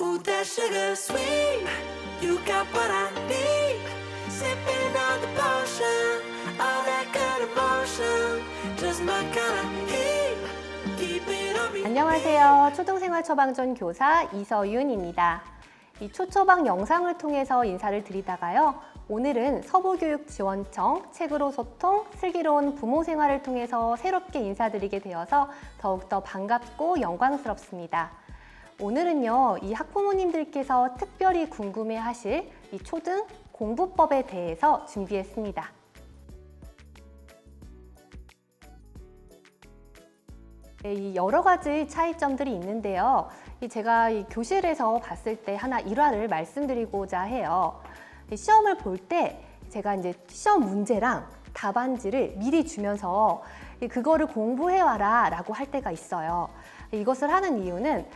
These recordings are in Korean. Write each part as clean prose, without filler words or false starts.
Ooh, that sugar sweet. You got what I need. Sipping on the potion. All that good emotion. Just my kind of heat. Keep it on me. 안녕하세요. 초등생활처방전 교사 이서윤입니다. 이 초처방 영상을 통해서 인사를 드리다가요. 오늘은 서부교육지원청 책으로 소통, 슬기로운 부모 생활을 통해서 새롭게 인사드리게 되어서 더욱더 반갑고 영광스럽습니다. 오늘은요, 이 학부모님들께서 특별히 궁금해하실 이 초등 공부법에 대해서 준비했습니다. 이 여러 가지 차이점들이 있는데요. 제가 이 교실에서 봤을 때 하나 일화를 말씀드리고자 해요. 시험을 볼 때 제가 이제 시험 문제랑 답안지를 미리 주면서 그거를 공부해와라 라고 할 때가 있어요. 이것을 하는 이유는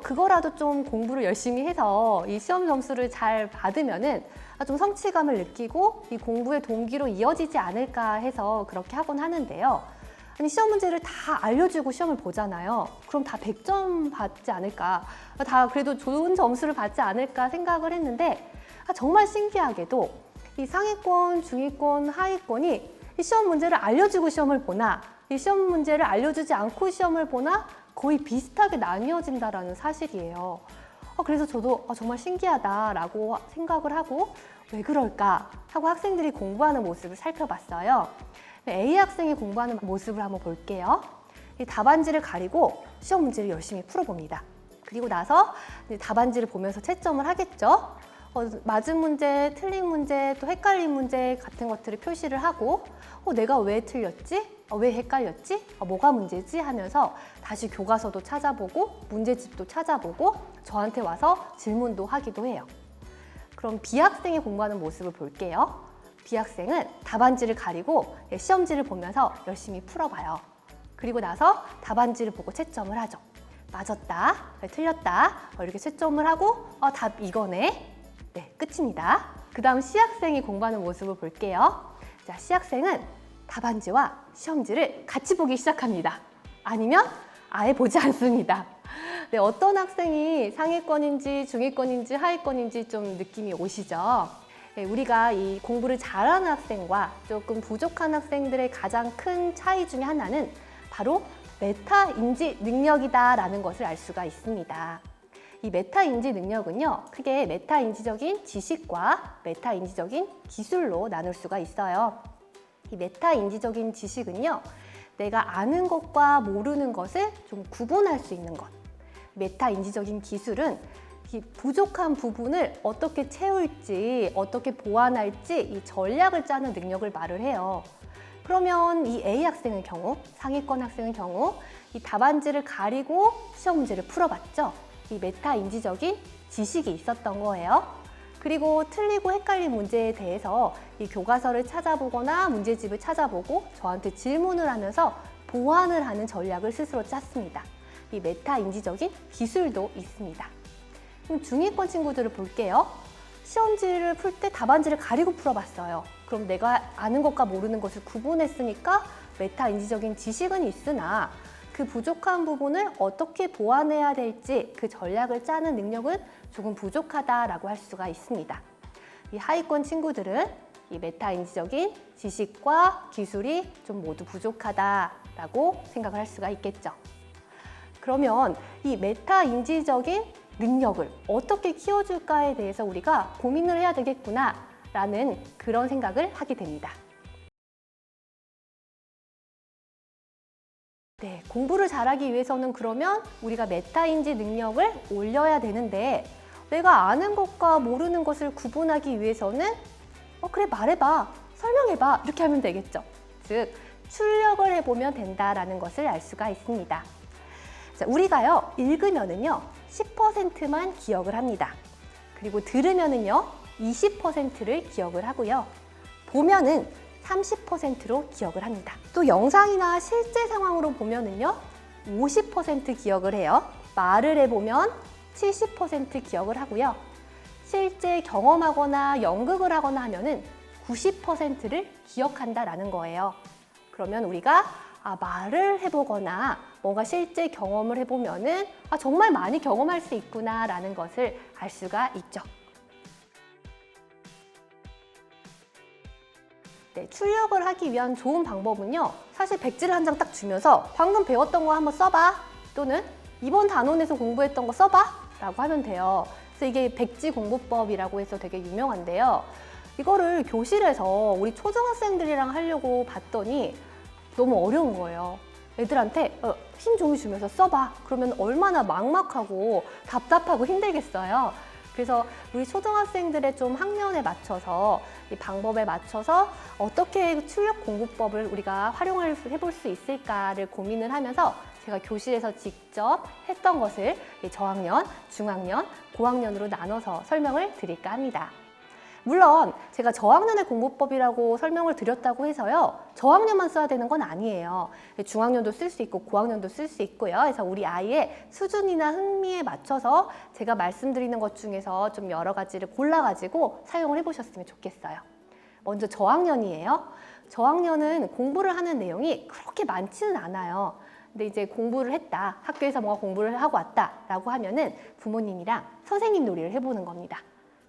그거라도 좀 공부를 열심히 해서 이 시험 점수를 잘 받으면은 좀 성취감을 느끼고 이 공부의 동기로 이어지지 않을까 해서 그렇게 하곤 하는데요. 아니, 시험 문제를 다 알려주고 시험을 보잖아요. 그럼 다 100점 받지 않을까, 다 그래도 좋은 점수를 받지 않을까 생각을 했는데 정말 신기하게도 이 상위권, 중위권, 하위권이 이 시험 문제를 알려주고 시험을 보나 이 시험 문제를 알려주지 않고 시험을 보나 거의 비슷하게 나뉘어진다라는 사실이에요. 그래서 저도 정말 신기하다라고 생각을 하고 왜 그럴까 하고 학생들이 공부하는 모습을 살펴봤어요. A 학생이 공부하는 모습을 한번 볼게요. 이 답안지를 가리고 시험 문제를 열심히 풀어봅니다. 그리고 나서 답안지를 보면서 채점을 하겠죠. 맞은 문제, 틀린 문제, 또 헷갈린 문제 같은 것들을 표시를 하고 내가 왜 틀렸지? 왜 헷갈렸지? 뭐가 문제지? 하면서 다시 교과서도 찾아보고 문제집도 찾아보고 저한테 와서 질문도 하기도 해요. 그럼 B 학생이 공부하는 모습을 볼게요. B 학생은 답안지를 가리고 시험지를 보면서 열심히 풀어봐요. 그리고 나서 답안지를 보고 채점을 하죠. 맞았다, 틀렸다 이렇게 채점을 하고 답 이거네. 네, 끝입니다. 그 다음 C 학생이 공부하는 모습을 볼게요. 자, C 학생은 답안지와 시험지를 같이 보기 시작합니다. 아니면 아예 보지 않습니다. 네, 어떤 학생이 상위권인지 중위권인지 하위권인지 좀 느낌이 오시죠? 네, 우리가 이 공부를 잘하는 학생과 조금 부족한 학생들의 가장 큰 차이 중에 하나는 바로 메타 인지 능력이다라는 것을 알 수가 있습니다. 이 메타 인지 능력은요, 크게 메타 인지적인 지식과 메타 인지적인 기술로 나눌 수가 있어요. 이 메타 인지적인 지식은요, 내가 아는 것과 모르는 것을 좀 구분할 수 있는 것. 메타 인지적인 기술은 이 부족한 부분을 어떻게 채울지, 어떻게 보완할지 이 전략을 짜는 능력을 말을 해요. 그러면 이 A 학생의 경우, 상위권 학생의 경우 이 답안지를 가리고 시험 문제를 풀어봤죠. 이 메타 인지적인 지식이 있었던 거예요. 그리고 틀리고 헷갈린 문제에 대해서 이 교과서를 찾아보거나 문제집을 찾아보고 저한테 질문을 하면서 보완을 하는 전략을 스스로 짰습니다. 이 메타 인지적인 기술도 있습니다. 그럼 중위권 친구들을 볼게요. 시험지를 풀 때 답안지를 가리고 풀어봤어요. 그럼 내가 아는 것과 모르는 것을 구분했으니까 메타 인지적인 지식은 있으나 그 부족한 부분을 어떻게 보완해야 될지 그 전략을 짜는 능력은 조금 부족하다라고 할 수가 있습니다. 이 하위권 친구들은 이 메타 인지적인 지식과 기술이 좀 모두 부족하다라고 생각을 할 수가 있겠죠. 그러면 이 메타 인지적인 능력을 어떻게 키워줄까에 대해서 우리가 고민을 해야 되겠구나라는 그런 생각을 하게 됩니다. 네, 공부를 잘하기 위해서는 그러면 우리가 메타인지 능력을 올려야 되는데 내가 아는 것과 모르는 것을 구분하기 위해서는 그래 말해봐, 설명해봐 이렇게 하면 되겠죠. 즉 출력을 해보면 된다라는 것을 알 수가 있습니다. 자, 우리가요 읽으면은요 10%만 기억을 합니다. 그리고 들으면은요 20%를 기억을 하고요. 보면은 30%로 기억을 합니다. 또 영상이나 실제 상황으로 보면은요 50% 기억을 해요. 말을 해보면 70% 기억을 하고요. 실제 경험하거나 연극을 하거나 하면은 90%를 기억한다라는 거예요. 그러면 우리가 말을 해보거나 뭔가 실제 경험을 해보면은 정말 많이 경험할 수 있구나라는 것을 알 수가 있죠. 네, 출력을 하기 위한 좋은 방법은요. 사실 백지를 한 장 딱 주면서 방금 배웠던 거 한번 써봐. 또는 이번 단원에서 공부했던 거 써봐. 라고 하면 돼요. 그래서 이게 백지 공부법이라고 해서 되게 유명한데요. 이거를 교실에서 우리 초등학생들이랑 하려고 봤더니 너무 어려운 거예요. 애들한테 흰 종이 주면서 써봐. 그러면 얼마나 막막하고 답답하고 힘들겠어요. 그래서 우리 초등학생들의 좀 학년에 맞춰서 이 방법에 맞춰서 어떻게 출력 공부법을 우리가 활용을 해볼 수 있을까를 고민을 하면서 제가 교실에서 직접 했던 것을 저학년, 중학년, 고학년으로 나눠서 설명을 드릴까 합니다. 물론 제가 저학년의 공부법이라고 설명을 드렸다고 해서요. 저학년만 써야 되는 건 아니에요. 중학년도 쓸 수 있고 고학년도 쓸 수 있고요. 그래서 우리 아이의 수준이나 흥미에 맞춰서 제가 말씀드리는 것 중에서 좀 여러 가지를 골라가지고 사용을 해보셨으면 좋겠어요. 먼저 저학년이에요. 저학년은 공부를 하는 내용이 그렇게 많지는 않아요. 근데 이제 공부를 했다, 학교에서 뭔가 공부를 하고 왔다라고 하면은 부모님이랑 선생님 놀이를 해보는 겁니다.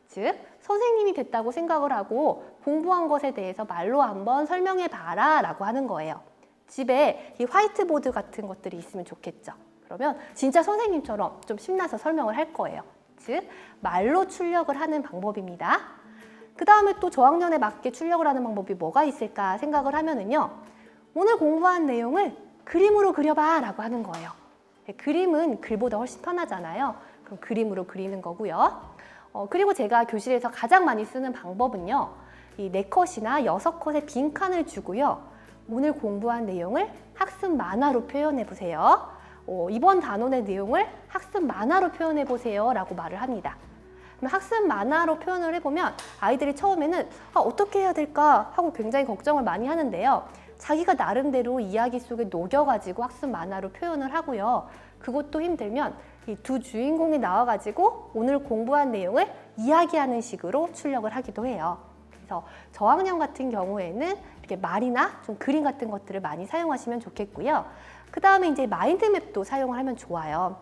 즉, 선생님이 됐다고 생각을 하고 공부한 것에 대해서 말로 한번 설명해 봐라 라고 하는 거예요. 집에 이 화이트보드 같은 것들이 있으면 좋겠죠. 그러면 진짜 선생님처럼 좀 신나서 설명을 할 거예요. 즉, 말로 출력을 하는 방법입니다. 그 다음에 또 저학년에 맞게 출력을 하는 방법이 뭐가 있을까 생각을 하면은요. 오늘 공부한 내용을 그림으로 그려봐 라고 하는 거예요. 그림은 글보다 훨씬 편하잖아요. 그럼 그림으로 그리는 거고요. 그리고 제가 교실에서 가장 많이 쓰는 방법은요. 이 4컷이나 6컷의 빈칸을 주고요. 오늘 공부한 내용을 학습 만화로 표현해 보세요. 이번 단원의 내용을 학습 만화로 표현해 보세요 라고 말을 합니다. 학습 만화로 표현을 해보면 아이들이 처음에는 어떻게 해야 될까 하고 굉장히 걱정을 많이 하는데요. 자기가 나름대로 이야기 속에 녹여가지고 학습 만화로 표현을 하고요. 그것도 힘들면 이 두 주인공이 나와가지고 오늘 공부한 내용을 이야기하는 식으로 출력을 하기도 해요. 그래서 저학년 같은 경우에는 이렇게 말이나 좀 그림 같은 것들을 많이 사용하시면 좋겠고요. 그 다음에 이제 마인드맵도 사용을 하면 좋아요.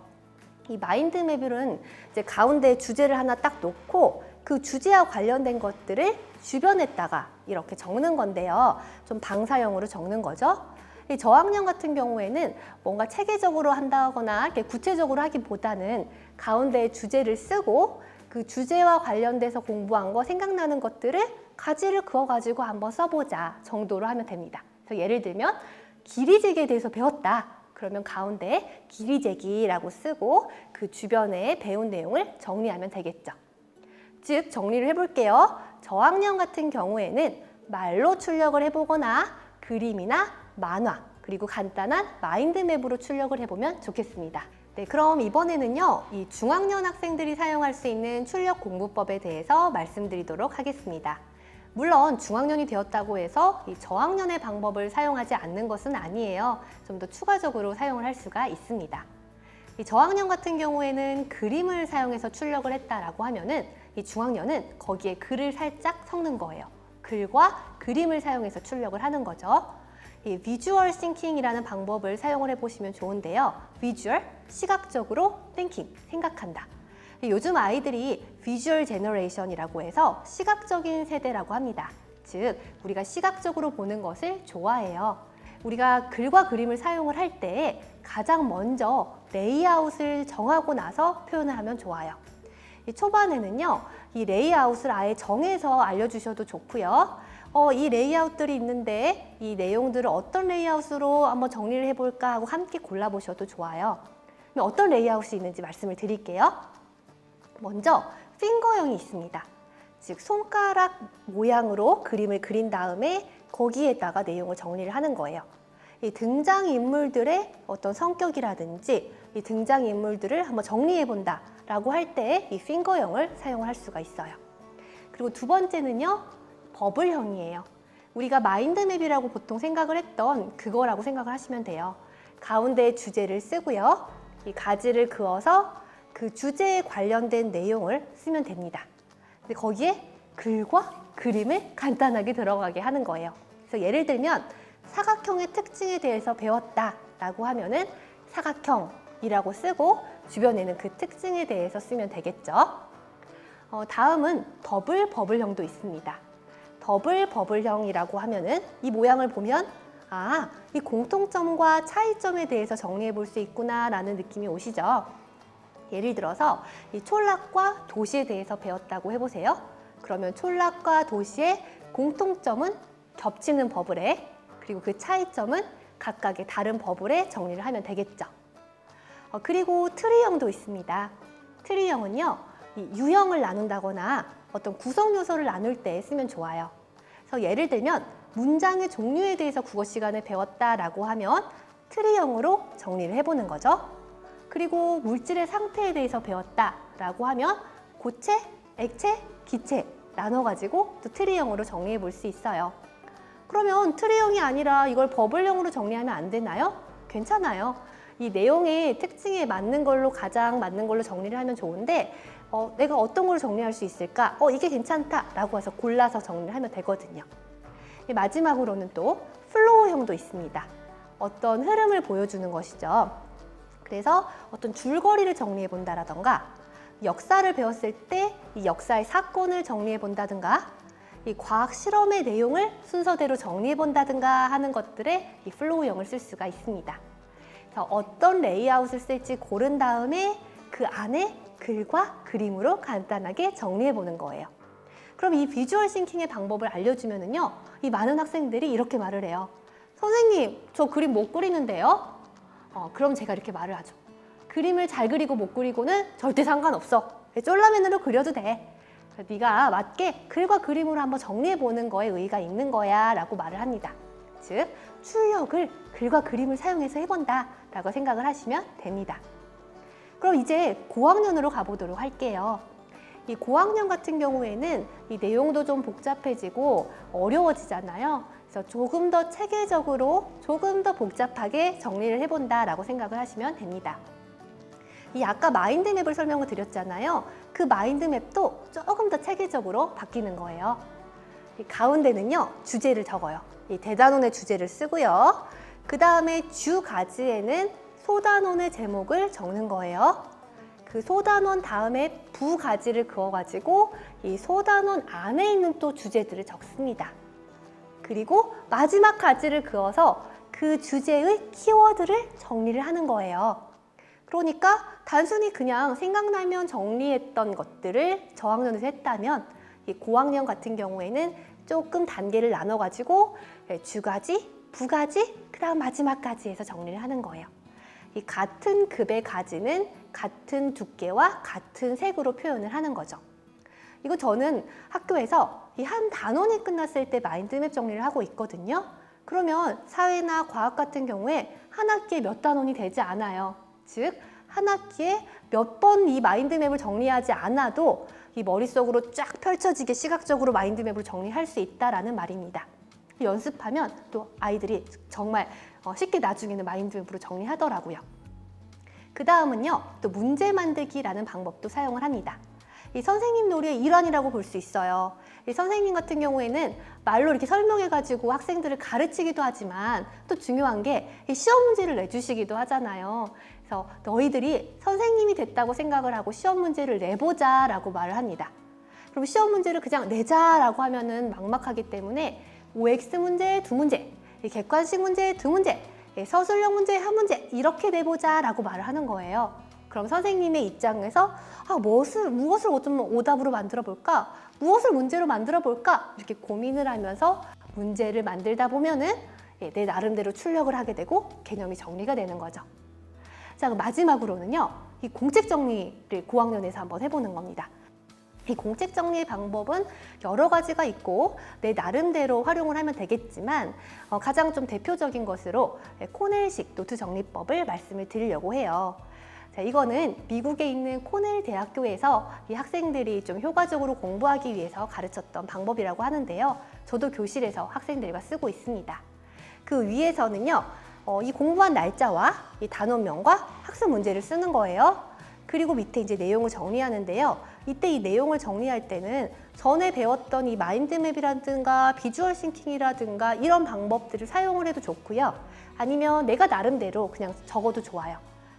이 마인드맵은 이제 가운데 주제를 하나 딱 놓고 그 주제와 관련된 것들을 주변에다가 이렇게 적는 건데요. 좀 방사형으로 적는 거죠. 이 저학년 같은 경우에는 뭔가 체계적으로 한다거나 이렇게 구체적으로 하기보다는 가운데 주제를 쓰고 그 주제와 관련돼서 공부한 거 생각나는 것들을 가지를 그어가지고 한번 써보자 정도로 하면 됩니다. 그래서 예를 들면 길이재기에 대해서 배웠다. 그러면 가운데 길이재기라고 쓰고 그 주변에 배운 내용을 정리하면 되겠죠. 즉 정리를 해볼게요. 저학년 같은 경우에는 말로 출력을 해보거나 그림이나 만화 그리고 간단한 마인드맵으로 출력을 해보면 좋겠습니다. 네, 그럼 이번에는요. 이 중학년 학생들이 사용할 수 있는 출력 공부법에 대해서 말씀드리도록 하겠습니다. 물론 중학년이 되었다고 해서 이 저학년의 방법을 사용하지 않는 것은 아니에요. 좀 더 추가적으로 사용을 할 수가 있습니다. 이 저학년 같은 경우에는 그림을 사용해서 출력을 했다라고 하면은 이 중학년은 거기에 글을 살짝 섞는 거예요. 글과 그림을 사용해서 출력을 하는 거죠. 이 비주얼 싱킹이라는 방법을 사용을 해보시면 좋은데요. 비주얼, 시각적으로 띵킹, 생각한다. 요즘 아이들이 비주얼 제너레이션이라고 해서 시각적인 세대라고 합니다. 즉, 우리가 시각적으로 보는 것을 좋아해요. 우리가 글과 그림을 사용을 할 때 가장 먼저 레이아웃을 정하고 나서 표현을 하면 좋아요. 이 초반에는요, 이 레이아웃을 아예 정해서 알려주셔도 좋고요. 이 레이아웃들이 있는데 이 내용들을 어떤 레이아웃으로 한번 정리를 해볼까 하고 함께 골라보셔도 좋아요. 그럼 어떤 레이아웃이 있는지 말씀을 드릴게요. 먼저 핑거형이 있습니다. 즉 손가락 모양으로 그림을 그린 다음에 거기에다가 내용을 정리를 하는 거예요. 이 등장인물들의 어떤 성격이라든지 이 등장인물들을 한번 정리해본다 라고 할 때 이 핑거형을 사용을 할 수가 있어요. 그리고 두 번째는요. 버블형이에요. 우리가 마인드맵이라고 보통 생각을 했던 그거라고 생각을 하시면 돼요. 가운데 주제를 쓰고요. 이 가지를 그어서 그 주제에 관련된 내용을 쓰면 됩니다. 근데 거기에 글과 그림을 간단하게 들어가게 하는 거예요. 그래서 예를 들면 사각형의 특징에 대해서 배웠다라고 하면은 사각형이라고 쓰고 주변에는 그 특징에 대해서 쓰면 되겠죠. 다음은 더블 버블형도 있습니다. 더블 버블형이라고 하면은 이 모양을 보면 이 공통점과 차이점에 대해서 정리해 볼 수 있구나라는 느낌이 오시죠. 예를 들어서 이 촌락과 도시에 대해서 배웠다고 해보세요. 그러면 촌락과 도시의 공통점은 겹치는 버블에, 그리고 그 차이점은 각각의 다른 버블에 정리를 하면 되겠죠. 그리고 트리형도 있습니다. 트리형은요, 이 유형을 나눈다거나 어떤 구성 요소를 나눌 때 쓰면 좋아요. 그래서 예를 들면 문장의 종류에 대해서 국어 시간에 배웠다라고 하면 트리형으로 정리를 해보는 거죠. 그리고 물질의 상태에 대해서 배웠다라고 하면 고체, 액체, 기체 나눠가지고 또 트리형으로 정리해 볼 수 있어요. 그러면 트리형이 아니라 이걸 버블형으로 정리하면 안 되나요? 괜찮아요. 이 내용의 특징에 맞는 걸로 가장 맞는 걸로 정리를 하면 좋은데 내가 어떤 걸로 정리할 수 있을까? 이게 괜찮다라고 해서 골라서 정리를 하면 되거든요. 마지막으로는 또 플로우형도 있습니다. 어떤 흐름을 보여주는 것이죠. 그래서 어떤 줄거리를 정리해 본다라던가 역사를 배웠을 때 이 역사의 사건을 정리해 본다든가 이 과학 실험의 내용을 순서대로 정리해 본다든가 하는 것들에 이 플로우형을 쓸 수가 있습니다. 그래서 어떤 레이아웃을 쓸지 고른 다음에 그 안에 글과 그림으로 간단하게 정리해 보는 거예요. 그럼 이 비주얼 싱킹의 방법을 알려주면은요, 이 많은 학생들이 이렇게 말을 해요. 선생님, 저 그림 못 그리는데요? 그럼 제가 이렇게 말을 하죠. 그림을 잘 그리고 못 그리고는 절대 상관없어. 쫄라맨으로 그려도 돼. 네가 맞게 글과 그림으로 한번 정리해보는 거에 의의가 있는 거야 라고 말을 합니다. 즉, 출력을 글과 그림을 사용해서 해본다 라고 생각을 하시면 됩니다. 그럼 이제 고학년으로 가보도록 할게요. 이 고학년 같은 경우에는 이 내용도 좀 복잡해지고 어려워지잖아요. 그래서 조금 더 체계적으로 조금 더 복잡하게 정리를 해본다라고 생각을 하시면 됩니다. 이 아까 마인드맵을 설명을 드렸잖아요. 그 마인드맵도 조금 더 체계적으로 바뀌는 거예요. 이 가운데는요, 주제를 적어요. 이 대단원의 주제를 쓰고요. 그 다음에 주 가지에는 소단원의 제목을 적는 거예요. 그 소단원 다음에 부가지를 그어가지고 이 소단원 안에 있는 또 주제들을 적습니다. 그리고 마지막 가지를 그어서 그 주제의 키워드를 정리를 하는 거예요. 그러니까 단순히 그냥 생각나면 정리했던 것들을 저학년에서 했다면 이 고학년 같은 경우에는 조금 단계를 나눠가지고 주가지, 부가지, 그 다음 마지막까지 해서 정리를 하는 거예요. 이 같은 급의 가지는 같은 두께와 같은 색으로 표현을 하는 거죠. 이거 저는 학교에서 이 한 단원이 끝났을 때 마인드맵 정리를 하고 있거든요. 그러면 사회나 과학 같은 경우에 한 학기에 몇 단원이 되지 않아요. 즉, 한 학기에 몇 번 이 마인드맵을 정리하지 않아도 이 머릿속으로 쫙 펼쳐지게 시각적으로 마인드맵을 정리할 수 있다라는 말입니다. 연습하면 또 아이들이 정말 쉽게 나중에는 마인드맵으로 정리하더라고요. 그 다음은요, 또 문제 만들기라는 방법도 사용을 합니다. 이 선생님 놀이의 일환이라고 볼 수 있어요. 이 선생님 같은 경우에는 말로 이렇게 설명해가지고 학생들을 가르치기도 하지만 또 중요한 게 이 시험 문제를 내주시기도 하잖아요. 그래서 너희들이 선생님이 됐다고 생각을 하고 시험 문제를 내보자 라고 말을 합니다. 그럼 시험 문제를 그냥 내자라고 하면은 막막하기 때문에 OX 문제 2문제, 객관식 문제 2문제, 서술형 문제 1문제 이렇게 내보자 라고 말을 하는 거예요. 그럼 선생님의 입장에서 무엇을 오답으로 만들어 볼까? 무엇을 문제로 만들어 볼까? 이렇게 고민을 하면서 문제를 만들다 보면은 내 나름대로 출력을 하게 되고 개념이 정리가 되는 거죠. 자, 그럼 마지막으로는요, 이 공책 정리를 고학년에서 한번 해보는 겁니다. 이 공책 정리의 방법은 여러 가지가 있고 내 나름대로 활용을 하면 되겠지만 가장 좀 대표적인 것으로 코넬식 노트 정리법을 말씀을 드리려고 해요. 자, 이거는 미국에 있는 코넬 대학교에서 이 학생들이 좀 효과적으로 공부하기 위해서 가르쳤던 방법이라고 하는데요. 저도 교실에서 학생들과 쓰고 있습니다. 그 위에서는요, 이 공부한 날짜와 이 단원명과 학습 문제를 쓰는 거예요. 그리고 밑에 이제 내용을 정리하는데요. 이때 이 내용을 정리할 때는 전에 배웠던 이 마인드맵이라든가 비주얼 싱킹이라든가 이런 방법들을 사용을 해도 좋고요. 아니면 내가 나름대로 그냥 적어도 좋아요.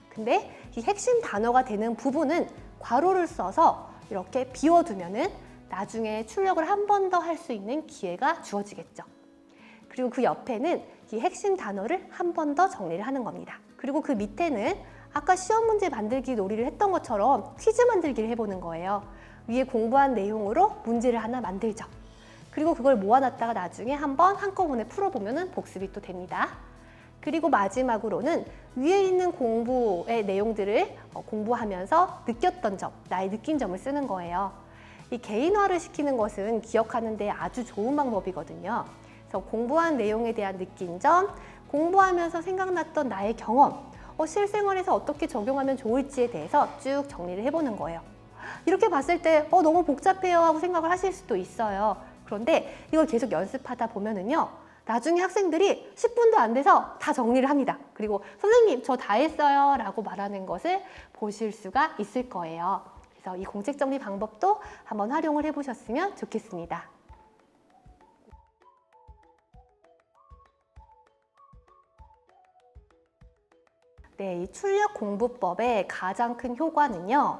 근데 이 핵심 단어가 되는 부분은 괄호를 써서 이렇게 비워두면은 나중에 출력을 한 번 더 할 수 있는 기회가 주어지겠죠. 그리고 그 옆에는 이 핵심 단어를 한 번 더 정리를 하는 겁니다. 그리고 그 밑에는 아까 시험 문제 만들기 놀이를 했던 것처럼 퀴즈 만들기를 해보는 거예요. 위에 공부한 내용으로 문제를 하나 만들죠. 그리고 그걸 모아놨다가 나중에 한번 한꺼번에 풀어보면 복습이 또 됩니다. 그리고 마지막으로는 위에 있는 공부의 내용들을 공부하면서 느꼈던 점, 나의 느낀 점을 쓰는 거예요. 이 개인화를 시키는 것은 기억하는 데 아주 좋은 방법이거든요. 그래서 공부한 내용에 대한 느낀 점, 공부하면서 생각났던 나의 경험, 실생활에서 어떻게 적용하면 좋을지에 대해서 쭉 정리를 해보는 거예요. 이렇게 봤을 때 너무 복잡해요 하고 생각을 하실 수도 있어요. 그런데 이걸 계속 연습하다 보면은요, 나중에 학생들이 10분도 안 돼서 다 정리를 합니다. 그리고 선생님 저 다 했어요 라고 말하는 것을 보실 수가 있을 거예요. 그래서 이 공책 정리 방법도 한번 활용을 해보셨으면 좋겠습니다. 네, 이 출력 공부법의 가장 큰 효과는요,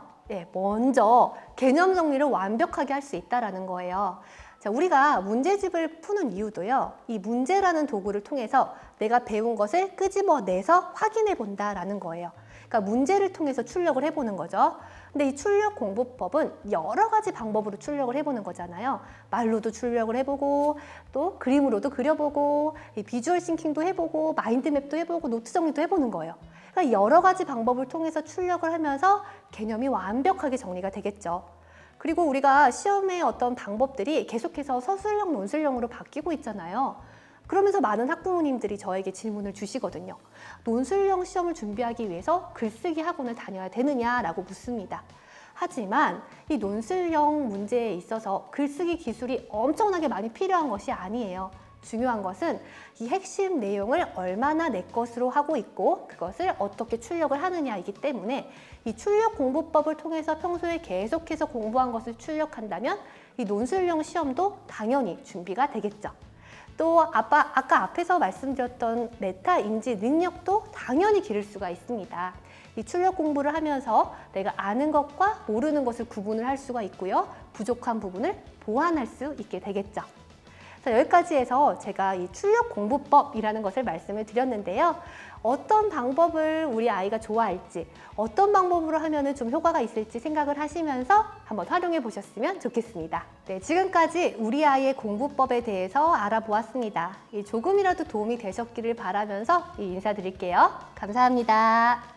먼저 개념 정리를 완벽하게 할 수 있다는 거예요. 자, 우리가 문제집을 푸는 이유도요, 이 문제라는 도구를 통해서 내가 배운 것을 끄집어내서 확인해 본다라는 거예요. 그러니까 문제를 통해서 출력을 해보는 거죠. 근데 이 출력 공부법은 여러 가지 방법으로 출력을 해보는 거잖아요. 말로도 출력을 해보고, 또 그림으로도 그려보고, 이 비주얼 싱킹도 해보고, 마인드맵도 해보고, 노트 정리도 해보는 거예요. 그러니까 여러 가지 방법을 통해서 출력을 하면서 개념이 완벽하게 정리가 되겠죠. 그리고 우리가 시험의 어떤 방법들이 계속해서 서술형, 논술형으로 바뀌고 있잖아요. 그러면서 많은 학부모님들이 저에게 질문을 주시거든요. 논술형 시험을 준비하기 위해서 글쓰기 학원을 다녀야 되느냐라고 묻습니다. 하지만 이 논술형 문제에 있어서 글쓰기 기술이 엄청나게 많이 필요한 것이 아니에요. 중요한 것은 이 핵심 내용을 얼마나 내 것으로 하고 있고 그것을 어떻게 출력을 하느냐이기 때문에 이 출력 공부법을 통해서 평소에 계속해서 공부한 것을 출력한다면 이 논술형 시험도 당연히 준비가 되겠죠. 또 아까 앞에서 말씀드렸던 메타 인지 능력도 당연히 기를 수가 있습니다. 이 출력 공부를 하면서 내가 아는 것과 모르는 것을 구분을 할 수가 있고요. 부족한 부분을 보완할 수 있게 되겠죠. 자, 여기까지 해서 제가 이 출력 공부법이라는 것을 말씀을 드렸는데요. 어떤 방법을 우리 아이가 좋아할지, 어떤 방법으로 하면 좀 효과가 있을지 생각을 하시면서 한번 활용해 보셨으면 좋겠습니다. 네, 지금까지 우리 아이의 공부법에 대해서 알아보았습니다. 조금이라도 도움이 되셨기를 바라면서 인사드릴게요. 감사합니다.